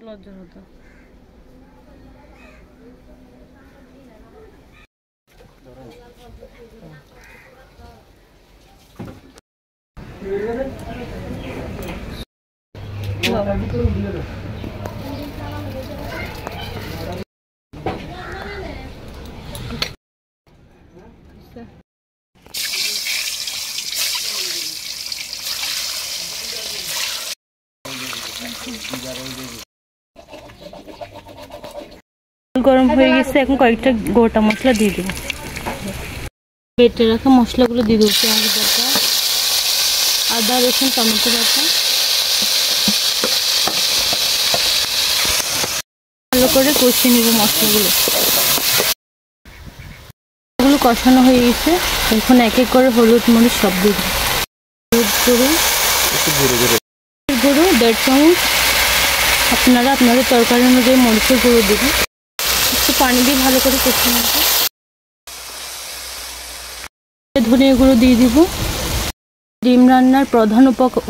লজ্জা হতো। গরম হয়ে গেছে, এখন কয়েকটা গোটা মশলা দিয়ে দেবো। বেটে রাখা মশলাগুলো দিয়ে দেবো। পেঁয়াজ বাটা, আদা রসুন টমেটো বাটা, ভালো করে কষিয়ে নেব মশলাগুলো। এগুলো কষানো হয়ে গেছে, এখন এক এক করে হলুদ মরিচ সব দিয়ে দেবো। হলুদ গুঁড়ো 1.5 চামচ, আপনারা আপনাদের তরকারি অনুযায়ী মরিচের গুঁড়ো দেবেন। একটু পানি দিয়ে ভালো করে কষিয়ে নেব। ধনিয়া গুঁড়ো দিয়ে দিব। ডিম রান্নার প্রধান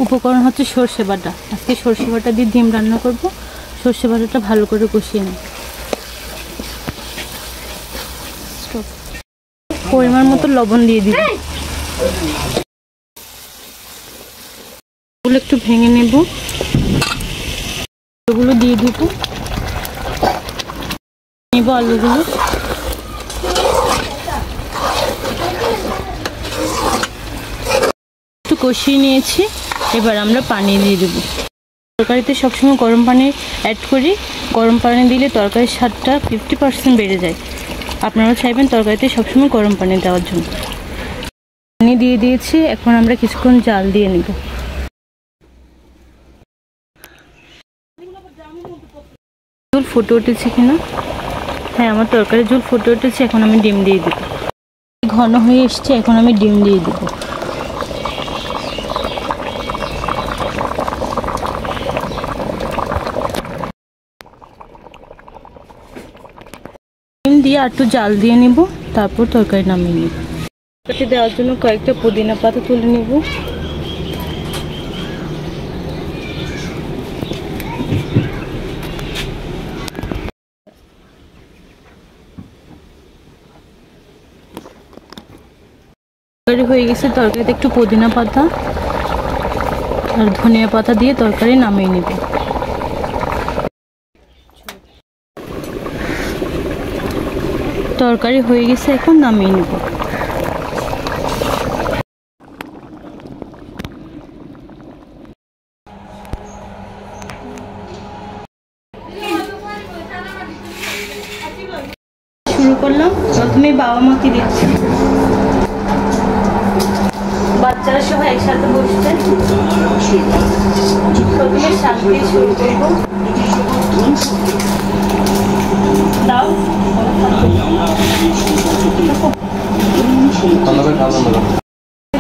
উপকরণ হচ্ছে সর্ষে বাটা। আজকে সর্ষে বাটা দিয়ে ডিম রান্না করব। সর্ষে বাটাটা ভালো করে কষিয়ে নেব। পরিমাণ মতো লবণ দিয়ে দিব। এগুলো একটু ভেঙে নেব। এগুলো দিয়ে দিব। নেব আলুগুলো। একটু কষিয়ে নিয়েছি, এবার আমরা পানি দিয়ে দেবো। তরকারিতে সবসময় গরম পানি অ্যাড করি। গরম পানি দিলে তরকারির স্বাদটা 50% বেড়ে যায়। আপনারা চাইবেন তরকারিতে সবসময় গরম পানি দেওয়ার জন্য। পানি দিয়ে দিয়েছি, এখন আমরা কিছুক্ষণ জাল দিয়ে নেব। ঝোল ফুটে উঠেছে কিনা? হ্যাঁ, আমার তরকারির ঝোল ফুটে উঠেছে। এখন আমি ডিম দিয়ে দেব। ঘন হয়ে এসছে, এখন আমি ডিম দিয়ে দেব। ডিম দিয়ে একটু জাল দিয়ে নিব, তারপর তরকারি নামিয়ে নিব। তরকারি দেওয়ার জন্য কয়েকটা পুদিনা পাতা তুলে নিব। তরকারি হয়ে গেছে, তরকারিতে একটু পুদিনা পাতা আর ধনিয়া পাতা দিয়ে তরকারি নামিয়ে নিব। তরকারি হয়ে গেছে, এখন নামিয়ে নিব। শুরু করলাম। প্রথমে বাবা মাকে দিচ্ছি। বাচ্চারা সবাই একসাথে বসছে। প্রথমে শাক দিয়ে শুরু করব। দাও।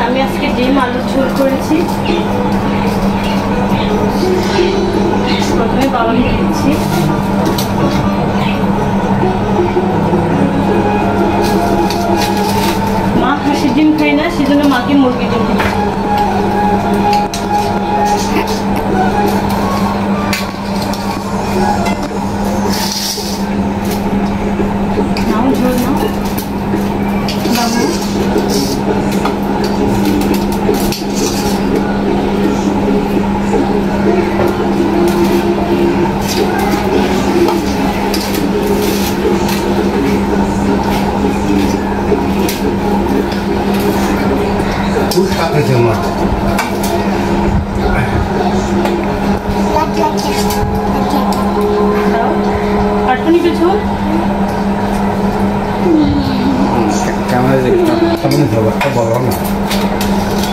আমি আজকে ডিম আলুর ঝোল করেছি। প্রথমে বাবাকে দিচ্ছি। মা হাঁসের ডিম খায় না, সেজন্য মাকে মুরগির ডিম দিচ্ছি। নাও ঝোল নাও বাবু। কাটুনি পেছো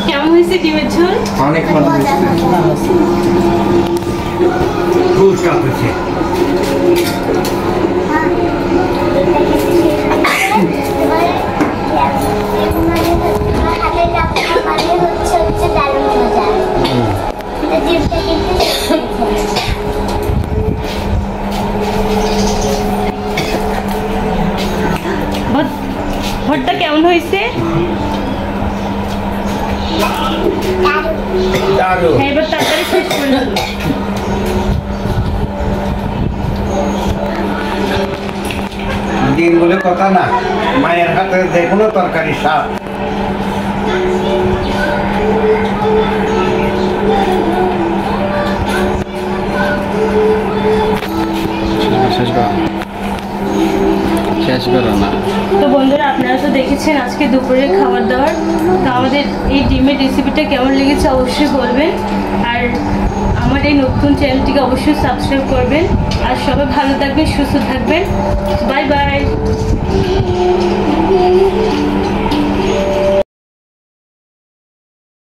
কেমন হয়েছে ডিমের ঝোল? অনেক মজা হয়েছে। ভর্তা কেমন হয়েছে? এবার তাড়াতাড়ি শেষ করে দিন বলে কথা না, মায়ের হাতে যে কোনো তরকারি স্বাদ। তো বন্ধুরা, আপনারা তো দেখেছেন আজকে দুপুরের খাবার দাবার। তো আমাদের এই ডিমের রেসিপিটা কেমন লেগেছে অবশ্যই বলবেন, আর আমার এই নতুন চ্যানেলটিকে অবশ্যই সাবস্ক্রাইব করবেন। আর সবাই ভালো থাকবেন, সুস্থ থাকবেন। Bye bye.